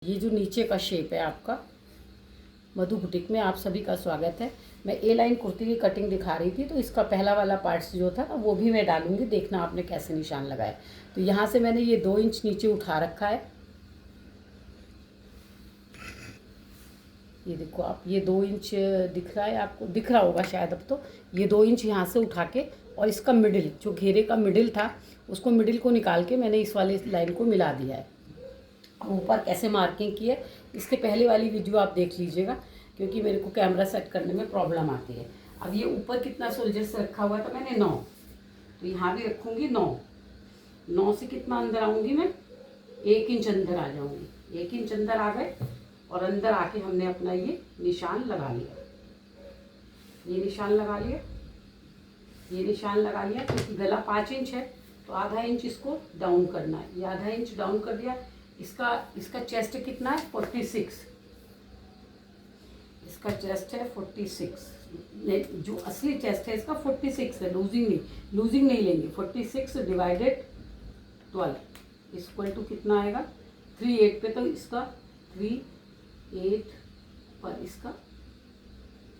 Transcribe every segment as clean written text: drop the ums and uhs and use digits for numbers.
ये जो नीचे का शेप है आपका, मधु बुटीक में आप सभी का स्वागत है। मैं ए लाइन कुर्ती की कटिंग दिखा रही थी, तो इसका पहला वाला पार्ट्स जो था ना वो भी मैं डालूंगी, देखना आपने कैसे निशान लगाए। तो यहाँ से मैंने ये 2 इंच नीचे उठा रखा है। ये देखो आप, ये 2 इंच दिख रहा है आपको, दिख रहा होगा शायद अब। तो ये 2 इंच यहाँ से उठा के, और इसका मिडिल जो घेरे का मिडिल था उसको, मिडिल को निकाल के मैंने इस वाले लाइन को मिला दिया है। ऊपर कैसे मार्किंग की है इसके पहले वाली वीडियो आप देख लीजिएगा, क्योंकि मेरे को कैमरा सेट करने में प्रॉब्लम आती है। अब ये ऊपर कितना सोल्जर्स रखा हुआ था मैंने 9, तो यहाँ भी रखूँगी 9 से कितना अंदर आऊँगी मैं, 1 इंच अंदर आ जाऊँगी। 1 इंच अंदर आ गए और अंदर आके हमने अपना ये निशान लगा लिया। ये निशान लगा लिया, ये निशान लगा लिया। क्योंकि गला 5 इंच है तो आधा इंच इसको डाउन करना है। ये आधा इंच डाउन कर दिया। इसका चेस्ट कितना है, 46। इसका चेस्ट है 46। जो असली चेस्ट है इसका 46 है, लूजिंग नहीं लेंगे। 46 डिवाइडेड 12 इक्वल टू कितना आएगा, 38 पे। तो इसका 38 पर इसका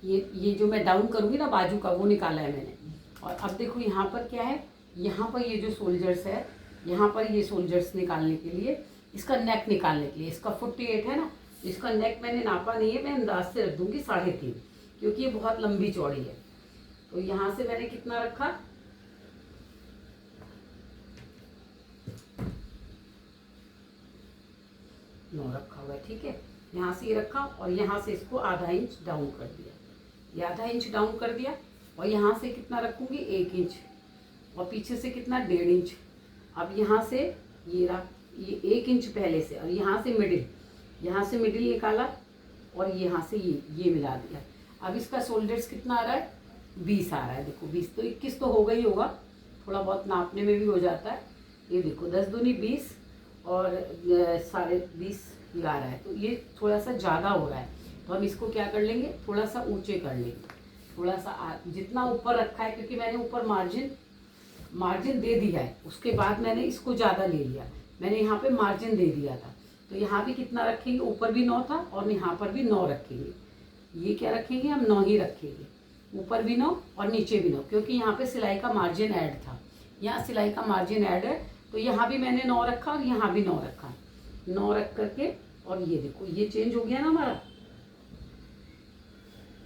ये जो मैं डाउन करूँगी ना बाजू का, वो निकाला है मैंने। और अब देखो यहाँ पर क्या है, यहाँ पर ये जो सोल्जर्स है, यहाँ पर ये सोल्जर्स निकालने के लिए, इसका नेक निकालने के लिए, इसका 48 है ना, इसका नेक मैंने नापा नहीं है, मैं अंदाज से रख दूंगी 3.5, क्योंकि ये बहुत लंबी चौड़ी है। तो यहाँ से मैंने कितना रखा, 9 रखा हुआ है, ठीक है। यहाँ से ये रखा और यहाँ से इसको आधा इंच डाउन कर दिया। ये आधा इंच डाउन कर दिया और यहाँ से कितना रखूँगी, 1 इंच, और पीछे से कितना, 1.5 इंच। अब यहाँ से ये 1 इंच पहले से, और यहाँ से मिडिल निकाला और यहाँ से ये मिला दिया। अब इसका शोल्डर्स कितना आ रहा है, 20 आ रहा है। देखो 20, तो 21 तो हो गई होगा, थोड़ा बहुत नापने में भी हो जाता है। ये देखो 10 दूनी 20 और 20.5 लगा रहा है, तो ये थोड़ा सा ज़्यादा हो रहा है। तो हम इसको क्या कर लेंगे, थोड़ा सा ऊँचे कर लेंगे, थोड़ा सा जितना ऊपर रखा है, क्योंकि मैंने ऊपर मार्जिन दे दिया है। उसके बाद मैंने इसको ज़्यादा ले लिया, मैंने यहाँ पे मार्जिन दे दिया था। तो यहाँ भी कितना रखेंगे, ऊपर भी 9 था और यहाँ पर भी 9 रखेंगे। ये क्या रखेंगे, हम 9 ही रखेंगे, ऊपर भी 9 और नीचे भी 9, क्योंकि यहाँ पे सिलाई का मार्जिन ऐड था। यहाँ सिलाई का मार्जिन ऐड है, तो यहाँ भी मैंने 9 रखा और यहाँ भी 9 रखा। 9 रख करके, और ये देखो ये चेंज हो गया ना हमारा,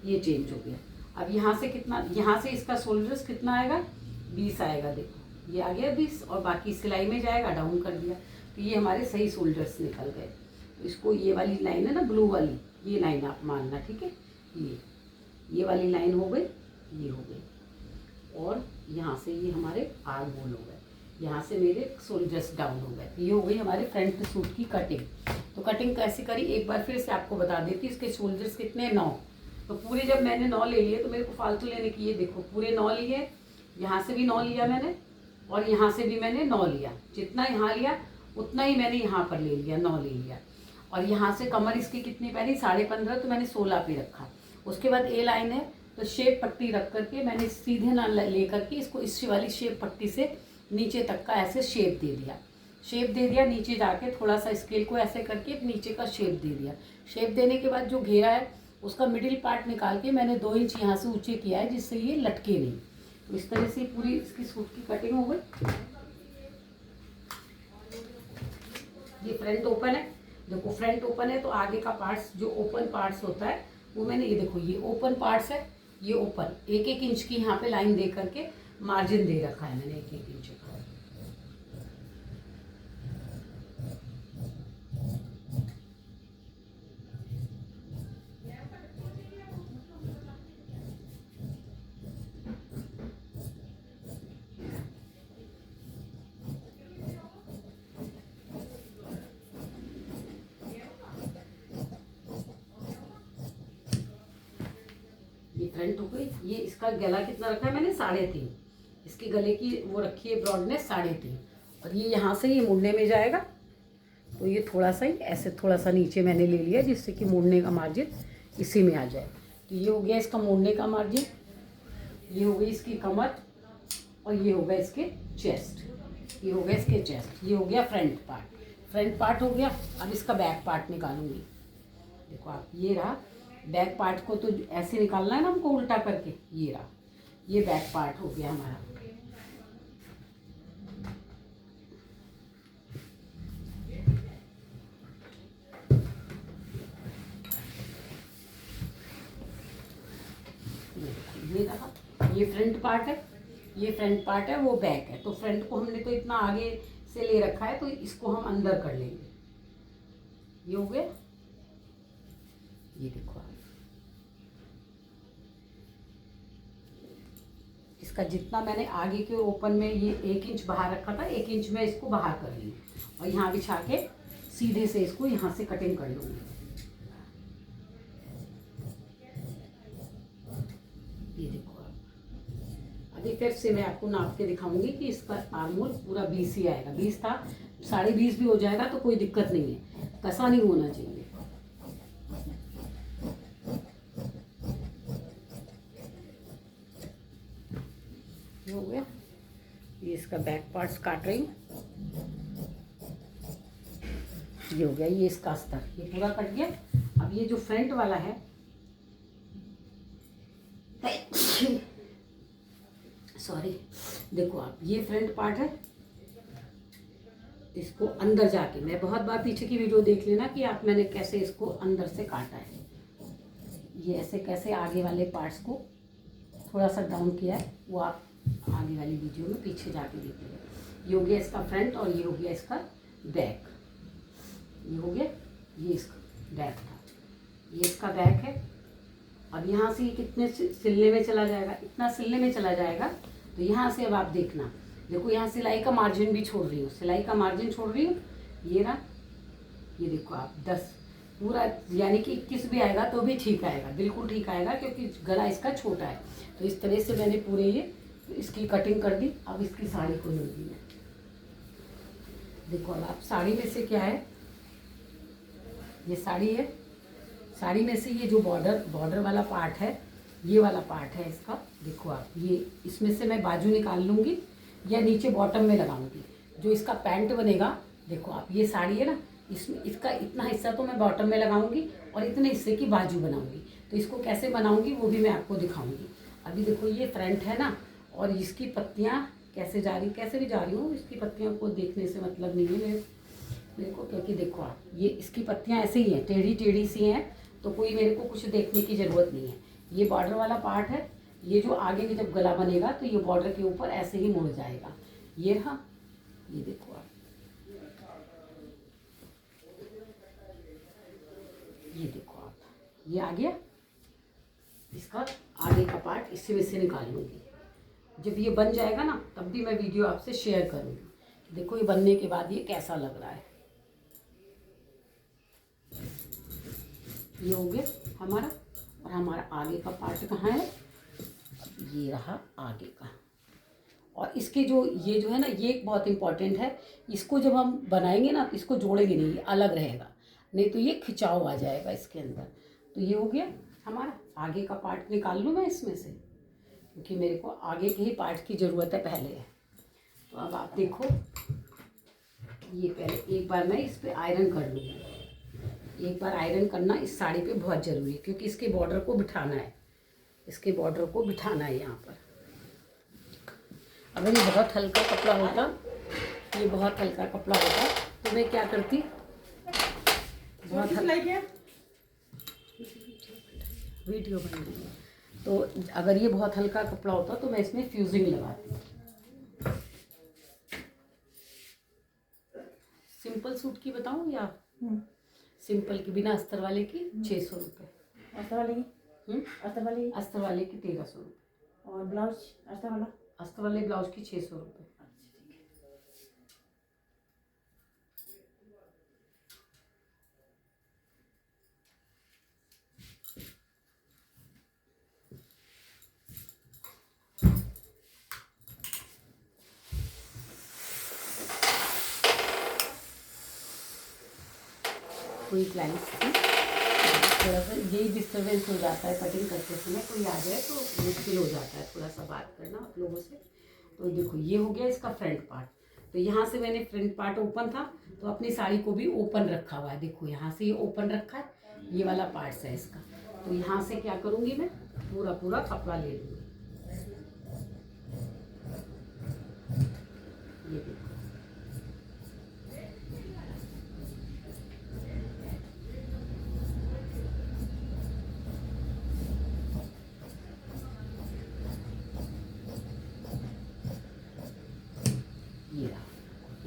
ये चेंज हो गया। अब यहाँ से कितना, यहाँ से इसका शोल्डर्स कितना आएगा, 20 आएगा। देखो ये आ गया 20, और बाकी सिलाई में जाएगा, डाउन कर दिया। तो ये हमारे सही शोल्डर्स निकल गए। तो इसको, ये वाली लाइन है ना ब्लू वाली, ये लाइन आप मानना, ठीक है। ये वाली लाइन हो गई, ये हो गई, और यहाँ से ये हमारे आर्म होल हो गए, यहाँ से मेरे शोल्डर्स डाउन हो गए। ये हो गई हमारे फ्रंट सूट की कटिंग। तो कटिंग कैसे करी एक बार फिर से आपको बता देती। इसके शोल्डर्स कितने, 9। तो पूरे जब मैंने 9 ले लिए तो मेरे को फालतू लेने की, ये देखो पूरे 9 लिए, यहाँ से भी 9 लिया मैंने, और यहाँ से भी मैंने 9 लिया। जितना यहाँ लिया उतना ही मैंने यहाँ पर ले लिया, 9 ले लिया। और यहाँ से कमर इसकी कितनी पहनी, 15.5, तो मैंने 16 पे रखा। उसके बाद ए लाइन है, तो शेप पट्टी रख करके मैंने सीधे ना ले करके इसको इस वाली शेप पट्टी से नीचे तक का ऐसे शेप दे दिया। नीचे जाके थोड़ा सा स्केल को ऐसे करके नीचे का शेप दे दिया। शेप देने के बाद जो घेरा है उसका मिडिल पार्ट निकाल के मैंने 2 इंच यहाँ से ऊँचे किया है, जिससे ये लटके नहीं। तो इस तरह से पूरी इसकी सूट की कटिंग हो गई। ये फ्रंट ओपन है, देखो फ्रंट ओपन है, तो आगे का पार्ट्स जो ओपन पार्ट्स होता है वो मैंने, ये देखो ये ओपन पार्ट्स है, ये ओपन 1-1 इंच की यहाँ पे लाइन दे करके मार्जिन दे रखा है मैंने 1-1 इंच का। ये फ्रंट हो गई। ये इसका गला कितना रखा है मैंने, 3.5। इसके गले की वो रखी है ब्रॉडनेस 3.5, और ये यहाँ से ये मुड़ने में जाएगा, तो ये थोड़ा सा ही ऐसे थोड़ा सा नीचे मैंने ले लिया, जिससे कि मुड़ने का मार्जिन इसी में आ जाए। तो ये हो गया इसका मुड़ने का मार्जिन, ये हो गई इसकी कमर, और ये हो गया इसके चेस्ट, ये हो गया इसके चेस्ट, ये हो गया फ्रंट पार्ट। फ्रंट पार्ट हो गया। अब इसका बैक पार्ट निकालूंगी। देखो आप, ये रहा बैक पार्ट। को तो ऐसे निकालना है ना हमको, उल्टा करके। ये रहा, ये बैक पार्ट हो गया हमारा। ये रहा, ये फ्रंट पार्ट है, ये फ्रंट पार्ट है, वो बैक है। तो फ्रंट को हमने तो इतना आगे से ले रखा है, तो इसको हम अंदर कर लेंगे। ये हो गया। ये देखो आप, इसका जितना मैंने आगे के ओपन में ये 1 इंच बाहर रखा था, 1 इंच में इसको बाहर कर ली और यहाँ बिछा के सीधे से इसको यहाँ से कटिंग कर लूँगी। ये देखो आप, अभी फिर से मैं आपको नाप के दिखाऊंगी कि इसका आर्मोल पूरा 20 ही आएगा। 20 था, 20.5 भी हो जाएगा तो कोई दिक्कत नहीं है, कसा नहीं होना चाहिए। हो गया। ये इसका बैक पार्ट्स काट रही हूँ। ये हो गया, ये इसका अस्तर, ये पूरा कट गया। अब ये जो फ्रंट वाला है, सॉरी, देखो आप, ये फ्रंट पार्ट है। इसको अंदर जाके, मैं बहुत बार पीछे की वीडियो देख लेना कि आप मैंने कैसे इसको अंदर से काटा है। ये ऐसे कैसे आगे वाले पार्ट्स को थोड़ा सा डाउन किया है, वो आप आगे वाली वीडियो में पीछे जाके देखिएगा। ये हो गया इसका फ्रंट और ये हो गया इसका बैक। ये हो गया, ये इसका बैक था, ये इसका बैक है। अब यहाँ से ये कितने सिलने में चला जाएगा, इतना सिलने में चला जाएगा। तो यहाँ से अब आप देखना, देखो यहाँ सिलाई का मार्जिन भी छोड़ रही हूँ, सिलाई का मार्जिन छोड़ रही हूँ। ये ना, ये देखो आप 10 पूरा, यानी कि 21 भी आएगा तो भी ठीक आएगा, बिल्कुल ठीक आएगा, क्योंकि गला इसका छोटा है। तो इस तरह से मैंने पूरे ये इसकी कटिंग कर दी। अब इसकी साड़ी को लूँगी मैं। देखो अब आप, साड़ी में से क्या है, ये साड़ी है। साड़ी में से ये जो बॉर्डर वाला पार्ट है, ये वाला पार्ट है इसका। देखो आप, ये इसमें से मैं बाजू निकाल लूँगी या नीचे बॉटम में लगाऊंगी। जो इसका पैंट बनेगा, देखो आप, ये साड़ी है ना, इसमें इसका इतना हिस्सा तो मैं बॉटम में लगाऊंगी और इतने हिस्से की बाजू बनाऊंगी। तो इसको कैसे बनाऊंगी वो भी मैं आपको दिखाऊंगी। अभी देखो ये फ्रंट है ना, और इसकी पत्तियाँ कैसे जा रही, कैसे भी जा रही हूँ, इसकी पत्तियों को देखने से मतलब नहीं है मेरे को, क्योंकि देखो आप, ये इसकी पत्तियाँ ऐसे ही हैं, टेढ़ी टेढ़ी सी हैं, तो कोई मेरे को कुछ देखने की ज़रूरत नहीं है। ये बॉर्डर वाला पार्ट है, ये जो आगे में जब गला बनेगा तो ये बॉर्डर के ऊपर ऐसे ही मुड़ जाएगा। ये रहा, ये देखो आप, ये देखो आप, ये आ गया। इसका आगे का पार्ट इसी में से निकाल लूँगी। जब ये बन जाएगा ना, तब भी मैं वीडियो आपसे शेयर करूँगी। देखो ये बनने के बाद ये कैसा लग रहा है। ये हो गया हमारा, और हमारा आगे का पार्ट कहाँ है, ये रहा आगे का। और इसके जो ये जो है ना, ये बहुत इम्पॉर्टेंट है। इसको जब हम बनाएंगे ना, इसको जोड़ेंगे नहीं, ये अलग रहेगा, नहीं तो ये खिंचाव आ जाएगा इसके अंदर। तो ये हो गया हमारा। आगे का पार्ट निकाल लूँ मैं इसमें से, क्योंकि मेरे को आगे के ही पार्ट की ज़रूरत है पहले। तो अब आप देखो, ये पहले एक बार मैं इस पर आयरन कर लूँगी। एक बार आयरन करना इस साड़ी पे बहुत ज़रूरी है, क्योंकि इसके बॉर्डर को बिठाना है, इसके बॉर्डर को बिठाना है यहाँ पर। अगर ये बहुत हल्का कपड़ा होता, ये बहुत हल्का कपड़ा होता, तो मैं क्या करती, बहुत वीडियो बन रही है, तो अगर ये बहुत हल्का कपड़ा होता तो मैं इसमें फ्यूजिंग लगाती। सिंपल सूट की बताऊँ या सिंपल की बिना अस्तर वाले की 600 रुपये, अस्तर वाले की अस्तर वाले की 1300 रुपये, और ब्लाउज अस्तर वाले ब्लाउज की 600 रुपये। कोई क्लाइंट्स थी, थोड़ा सा यही डिस्टर्बेंस हो जाता है कटिंग करते समय, कोई आ जाए तो मुश्किल हो जाता है थोड़ा सा बात करना आप लोगों से। तो देखो ये हो गया इसका फ्रंट पार्ट। तो यहाँ से मैंने फ्रंट पार्ट ओपन था तो अपनी साड़ी को भी ओपन रखा हुआ है। देखो यहाँ से ये ओपन रखा है, ये वाला पार्ट्स है इसका। तो यहाँ से क्या करूँगी मैं, पूरा पूरा कपड़ा ले लूँगी। ये देखो, ये रहा।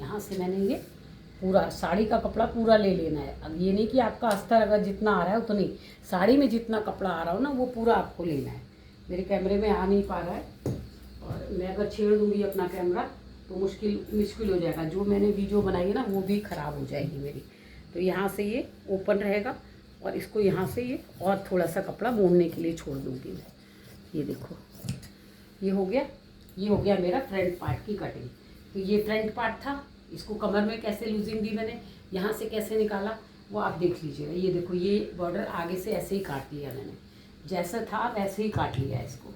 यहाँ से मैंने ये पूरा साड़ी का कपड़ा पूरा ले लेना है। अब ये नहीं कि आपका अस्तर अगर जितना आ रहा है उतनी, साड़ी में जितना कपड़ा आ रहा हो ना वो पूरा आपको लेना है। मेरे कैमरे में आ नहीं पा रहा है और मैं अगर छेड़ दूँगी अपना कैमरा तो मुश्किल हो जाएगा। जो मैंने वीडियो बनाई है ना वो भी ख़राब हो जाएगी मेरी। तो यहाँ से ये ओपन रहेगा और इसको यहाँ से ये और थोड़ा सा कपड़ा मोड़ने के लिए छोड़ दूँगी मैं। ये देखो, ये हो गया। ये हो गया मेरा फ्रंट पार्ट की कटिंग। तो ये फ्रंट पार्ट था, इसको कमर में कैसे लूजिंग दी मैंने, यहाँ से कैसे निकाला वो आप देख लीजिएगा। ये देखो, ये बॉर्डर आगे से ऐसे ही काट लिया मैंने, जैसा था वैसे ही काट लिया इसको।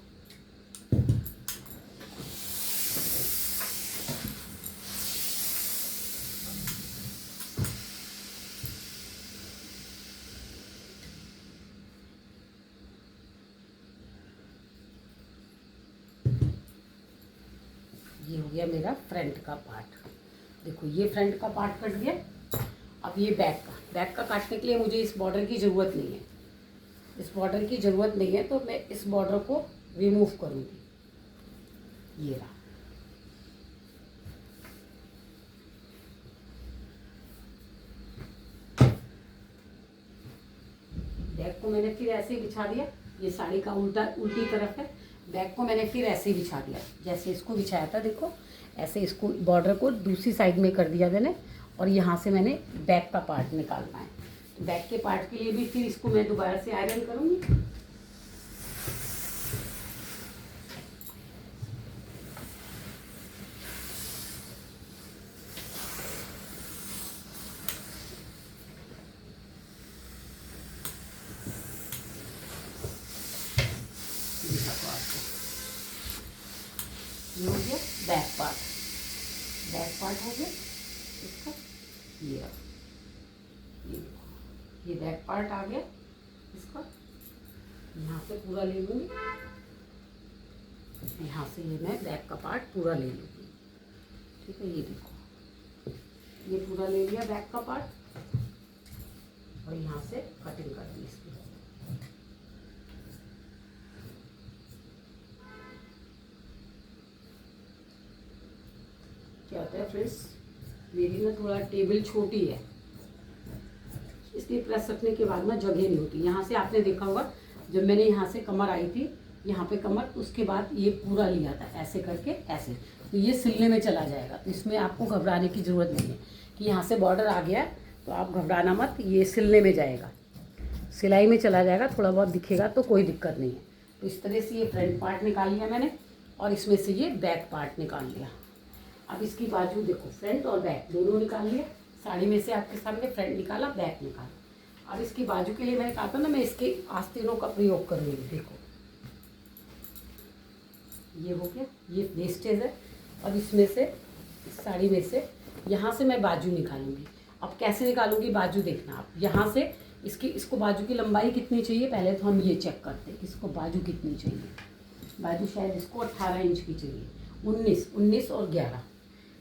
ये हो गया मेरा फ्रंट का पार्ट। देखो ये फ्रंट का पार्ट कट गया। अब ये बैक का काटने के लिए मुझे इस बॉर्डर की ज़रूरत नहीं है, इस बॉर्डर की ज़रूरत नहीं है। तो मैं इस बॉर्डर को रिमूव करूँगी। ये रहा। बैक को मैंने फिर ऐसे ही बिछा दिया। ये साड़ी का उल्टी तरफ है, बैक को मैंने फिर ऐसे ही बिछा दिया जैसे इसको बिछाया था। देखो ऐसे इसको बॉर्डर को दूसरी साइड में कर दिया मैंने और यहाँ से मैंने बैक का पार्ट निकालना है। तो बैक के पार्ट के लिए भी फिर इसको मैं दोबारा से आयरन करूँगी। ये हो गया बैक पार्ट हो गया इसका। ये देखो, ये बैक पार्ट आ गया इसका। यहाँ से पूरा ले लूँगी, यहाँ से ये मैं बैक का पार्ट पूरा ले लूँगी। ठीक है, ये देखो, ये पूरा ले लिया बैक का पार्ट और यहाँ से कटिंग कर दी इसकी। क्या होता है फ्रेंड्स, मेरी ना थोड़ा टेबल छोटी है, इसलिए प्रेस रखने के बाद ना जगह नहीं होती। यहाँ से आपने देखा होगा जब मैंने यहाँ से कमर आई थी, यहाँ पे कमर, उसके बाद ये पूरा लिया था ऐसे करके ऐसे, तो ये सिलने में चला जाएगा। तो इसमें आपको घबराने की ज़रूरत नहीं है कि यहाँ से बॉर्डर आ गया तो आप घबराना मत, ये सिलने में जाएगा, सिलाई में चला जाएगा। थोड़ा बहुत दिखेगा तो कोई दिक्कत नहीं है। तो इस तरह से ये फ्रंट पार्ट निकाल लिया मैंने और इसमें से ये बैक पार्ट निकाल लिया। अब इसकी बाजू देखो, फ्रंट और बैक दोनों निकाल लिया। साड़ी में से आपके सामने फ्रंट निकाला, बैक निकाला। अब इसकी बाजू के लिए मैंने कहा था ना, मैं इसके आस्तीनों का प्रयोग करूँगी। देखो ये हो गया, ये वेस्टेज है। अब इसमें से, इस साड़ी में से, यहाँ से मैं बाजू निकालूंगी। अब कैसे निकालूंगी बाजू देखना आप। यहाँ से इसको बाजू की लंबाई कितनी चाहिए, पहले तो हम ये चेक करते हैं इसको बाजू कितनी चाहिए। बाजू शायद इसको 18 इंच की चाहिए, 19 और 11।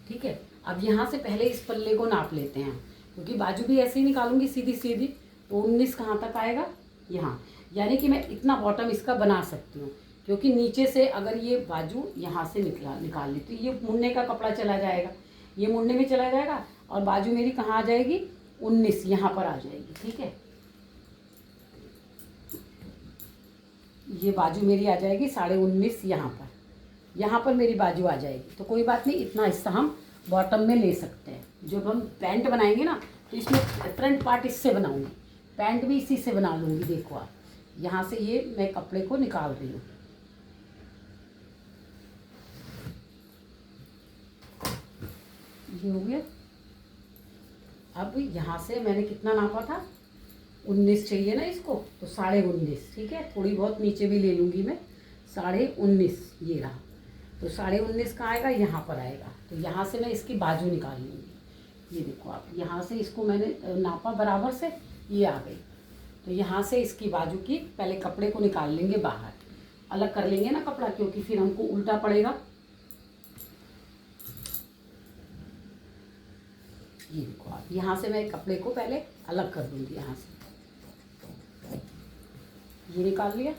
ठीक है, अब यहाँ से पहले इस पल्ले को नाप लेते हैं, क्योंकि बाजू भी ऐसे ही निकालूंगी सीधी सीधी। तो 19 कहाँ तक आएगा, यहाँ। यानी कि मैं इतना बॉटम इसका बना सकती हूँ, क्योंकि नीचे से अगर ये बाजू यहाँ से निकाल ली तो ये मुड़ने का कपड़ा चला जाएगा, ये मुड़ने में चला जाएगा और बाजू मेरी कहाँ आ जाएगी, 19 यहाँ पर आ जाएगी। ठीक है, ये बाजू मेरी आ जाएगी 19.5 यहाँ पर मेरी बाजू आ जाएगी। तो कोई बात नहीं, इतना हिस्सा हम बॉटम में ले सकते हैं। जब हम पैंट बनाएंगे ना तो इसमें फ्रंट पार्ट इससे बनाऊंगी, पैंट भी इसी से बना लूँगी। देखो आप, यहाँ से ये मैं कपड़े को निकाल रही हूँ। ये हो गया। अब यहाँ से मैंने कितना नापा था, 19 चाहिए ना इसको, तो 19.5। ठीक है, थोड़ी बहुत नीचे भी ले लूँगी मैं, 19.5 ये रहा। तो 19.5 का आएगा, यहाँ पर आएगा। तो यहाँ से मैं इसकी बाजू निकाल लूँगी। ये देखो आप, यहाँ से इसको मैंने नापा बराबर से, ये आ गई। तो यहाँ से इसकी बाजू की पहले कपड़े को निकाल लेंगे बाहर, अलग कर लेंगे ना कपड़ा, क्योंकि फिर हमको उल्टा पड़ेगा। ये देखो आप, यहाँ से मैं कपड़े को पहले अलग कर दूँगी। यहाँ से ये निकाल लिया।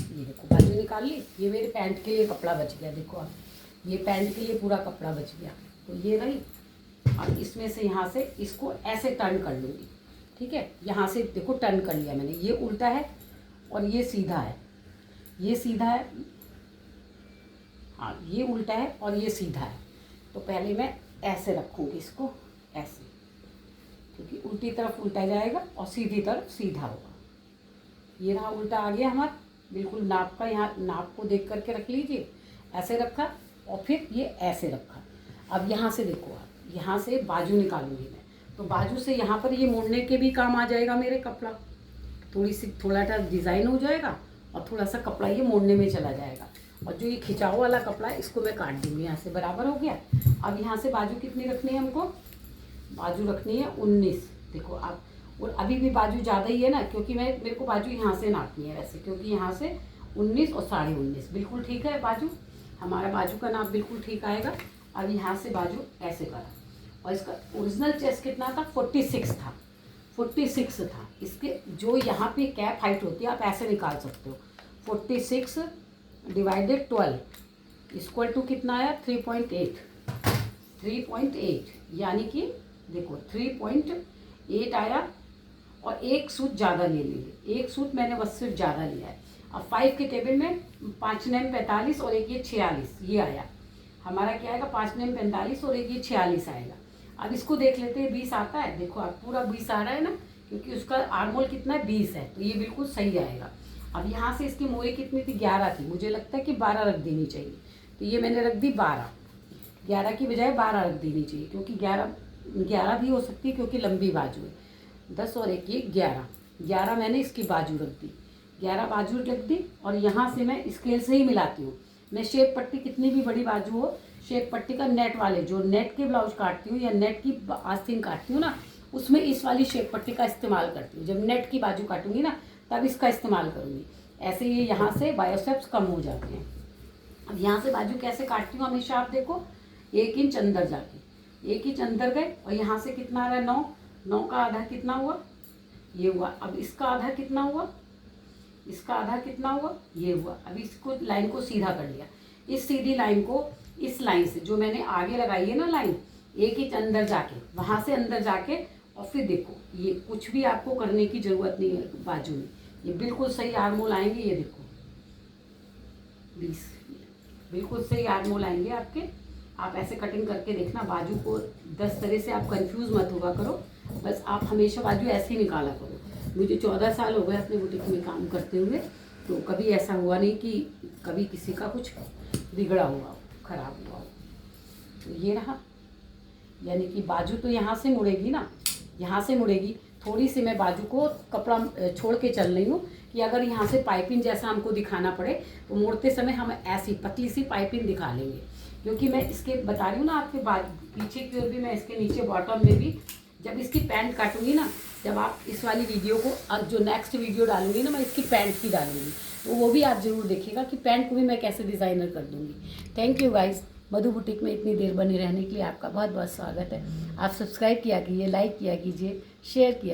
ये देखो बाजू निकाल ली। ये मेरे पैंट के लिए कपड़ा बच गया। देखो आप, ये पैंट के लिए पूरा कपड़ा बच गया। तो ये रही। अब इसमें से यहाँ से इसको ऐसे टर्न कर लूँगी। ठीक है, यहाँ से देखो टर्न कर लिया मैंने। ये उल्टा है और ये सीधा है। ये सीधा है, हाँ ये उल्टा है और ये सीधा है। तो पहले मैं ऐसे रखूँगी इसको, ऐसे, क्योंकि उल्टी तरफ उल्टा जाएगा और सीधी तरफ सीधा होगा। ये रहा, उल्टा आ गया हमारा। बिल्कुल नाप का, यहाँ नाप को देख करके रख लीजिए। ऐसे रखा और फिर ये ऐसे रखा। अब यहाँ से देखो आप, यहाँ से बाजू निकालूंगी मैं। तो बाजू से यहाँ पर ये मोड़ने के भी काम आ जाएगा मेरे कपड़ा। थोड़ा सा डिज़ाइन हो जाएगा और थोड़ा सा कपड़ा ये मोड़ने में चला जाएगा। और जो ये खिंचाव वाला कपड़ा है इसको मैं काट दूँगी। यहाँ से बराबर हो गया। अब यहाँ से बाजू कितनी रखनी है हमको? बाजू रखनी है 19। देखो आप, और अभी भी बाजू ज़्यादा ही है ना, क्योंकि मेरे को बाजू यहाँ से नापनी है वैसे, क्योंकि यहाँ से 19 और 19.5 बिल्कुल ठीक है बाजू। हमारा बाजू का नाप बिल्कुल ठीक आएगा। अब यहाँ से बाजू ऐसे करा, और इसका ओरिजिनल चेस्ट कितना था? 46 था। 46 था। इसके जो यहाँ पे कैप हाइट होती है आप ऐसे निकाल सकते हो। 46 डिवाइडेड 12 इक्वल टू कितना आया? 3.8। 3.8 यानी कि देखो 3.8 आया। और एक सूत ज़्यादा ले लीजिए। एक सूत मैंने बस सिर्फ ज़्यादा लिया है। अब 5 के टेबल में 5 9 45 और एक ये 46, ये आया हमारा। क्या आएगा? 5 9 45 और एक ये 46 आएगा। अब इसको देख लेते हैं, 20 आता है। देखो आप, पूरा 20 आ रहा है ना, क्योंकि उसका आर्मोल कितना है? 20 है। तो ये बिल्कुल सही आएगा। अब यहाँ से इसकी मोहरी कितनी थी? 11 थी। मुझे लगता है कि 12 रख देनी चाहिए। तो ये मैंने रख दी 12। 11 की बजाय 12 रख देनी चाहिए, क्योंकि 11 भी हो सकती है, क्योंकि लंबी बाजू है। 10 और एक ये 11 मैंने इसकी बाजू रख दी। 11 बाजू रख दी। और यहाँ से मैं स्केल से ही मिलाती हूँ। मैं शेप पट्टी, कितनी भी बड़ी बाजू हो, शेप पट्टी का नेट वाले, जो नेट के ब्लाउज काटती हूँ या नेट की आस्तीन काटती हूँ ना, उसमें इस वाली शेप पट्टी का इस्तेमाल करती हूँ। जब नेट की बाजू काटूंगी ना, तब इसका इस्तेमाल करूँगी। ऐसे ये यहाँ से बायोसेप्स कम हो जाते हैं। अब यहाँ से बाजू कैसे काटती हूँ हमेशा आप देखो, 1 इंच अंदर जाके, 1 इंच अंदर गए। और यहाँ से कितना आ रहा है? 9। 9 का आधा कितना हुआ? ये हुआ। अब इसका आधा कितना हुआ? इसका आधा कितना हुआ? ये हुआ। अब इसको लाइन को सीधा कर लिया। इस सीधी लाइन को इस लाइन से, जो मैंने आगे लगाई है ना लाइन, 1 इंच अंदर जाके, वहाँ से अंदर जाके, और फिर देखो ये कुछ भी आपको करने की ज़रूरत नहीं है बाजू में। ये बिल्कुल सही आर्मोल आएंगे। ये देखो 20 बिल्कुल सही आर्मोल आएंगे आपके। आप ऐसे कटिंग करके देखना। बाजू को 10 तरह से आप कंफ्यूज मत हुआ करो। बस आप हमेशा बाजू ऐसे ही निकाला करो। मुझे 14 साल हो गए अपने बुटीक में काम करते हुए, तो कभी ऐसा हुआ नहीं कि कभी किसी का कुछ बिगड़ा हुआ हो, खराब हुआ हो। तो ये रहा, यानी कि बाजू तो यहाँ से मुड़ेगी ना, यहाँ से मुड़ेगी। थोड़ी सी मैं बाजू को कपड़ा छोड़ के चल रही हूँ कि अगर यहाँ से पाइपिंग जैसा हमको दिखाना पड़े तो मोड़ते समय हम ऐसी पतली सी पाइपिंग दिखा लेंगे। क्योंकि मैं इसके बता रही हूँ ना आपके पीछे की ओर भी, मैं इसके नीचे बॉटम में भी, जब इसकी पैंट काटूंगी ना, जब आप इस वाली वीडियो को, जो नेक्स्ट वीडियो डालूंगी ना, मैं इसकी पैंट की डालूंगी, तो वो भी आप ज़रूर देखिएगा कि पैंट को भी मैं कैसे डिज़ाइनर कर दूँगी। Thank you guys. Madhu boutique में इतनी देर बने रहने के लिए आपका बहुत बहुत स्वागत है। आप सब्सक्राइब किया कीजिए, लाइक किया कीजिए, शेयर किया।